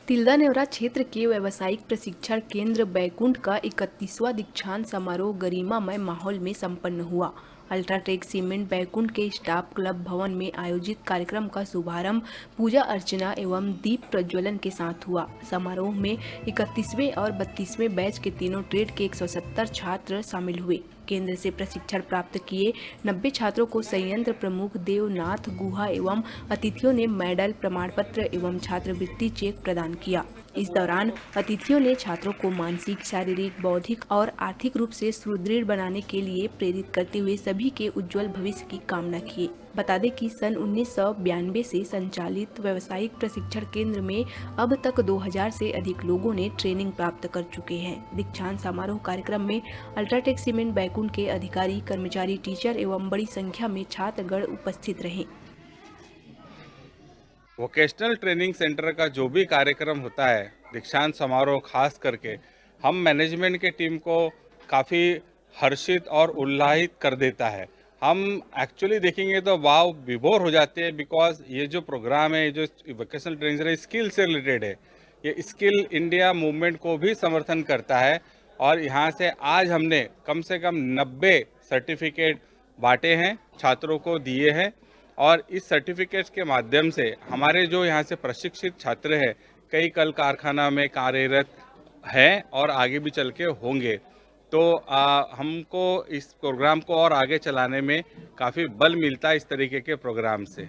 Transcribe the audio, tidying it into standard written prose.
तिल्दा नेवरा क्षेत्र के व्यावसायिक प्रशिक्षण केंद्र बैकुंठ का 31वां दीक्षांत समारोह गरिमामय माहौल में संपन्न हुआ। अल्ट्राटेक सीमेंट बैकुंठ के स्टाफ क्लब भवन में आयोजित कार्यक्रम का शुभारंभ पूजा अर्चना एवं दीप प्रज्वलन के साथ हुआ। समारोह में 31वें और 32वें बैच के तीनों ट्रेड के 170 छात्र शामिल हुए। केंद्र से प्रशिक्षण प्राप्त किए 90 छात्रों को संयंत्र प्रमुख देवनाथ गुहा एवं अतिथियों ने मेडल, प्रमाण पत्र एवं छात्रवृत्ति चेक प्रदान किया। इस दौरान अतिथियों ने छात्रों को मानसिक, शारीरिक, बौद्धिक और आर्थिक रूप से सुदृढ़ बनाने के लिए प्रेरित करते हुए सभी के उज्जवल भविष्य की कामना की। बता दें कि सन 1992 से संचालित व्यावसायिक प्रशिक्षण केंद्र में अब तक 2000 से अधिक लोगों ने ट्रेनिंग प्राप्त कर चुके हैं। दीक्षांत समारोह कार्यक्रम में अल्ट्राटेक सीमेंट बैकुंठ के अधिकारी, कर्मचारी, टीचर एवं बड़ी संख्या में छात्रगण उपस्थित रहे। वोकेशनल ट्रेनिंग सेंटर का जो भी कार्यक्रम होता है, दीक्षांत समारोह खास करके हम मैनेजमेंट के टीम को काफ़ी हर्षित और उल्लाहित कर देता है। हम एक्चुअली देखेंगे तो वाव विभोर हो जाते हैं, बिकॉज ये जो प्रोग्राम है, जो वोकेशनल ट्रेनिंग है, स्किल से रिलेटेड है। ये स्किल इंडिया मूवमेंट को भी समर्थन करता है और यहाँ से आज हमने कम से कम 90 सर्टिफिकेट बांटे हैं, छात्रों को दिए हैं और इस सर्टिफिकेट्स के माध्यम से हमारे जो यहाँ से प्रशिक्षित छात्र हैं, कई कल कारखाना में कार्यरत हैं और आगे भी चल के होंगे। तो हमको इस प्रोग्राम को और आगे चलाने में काफ़ी बल मिलता है इस तरीके के प्रोग्राम से।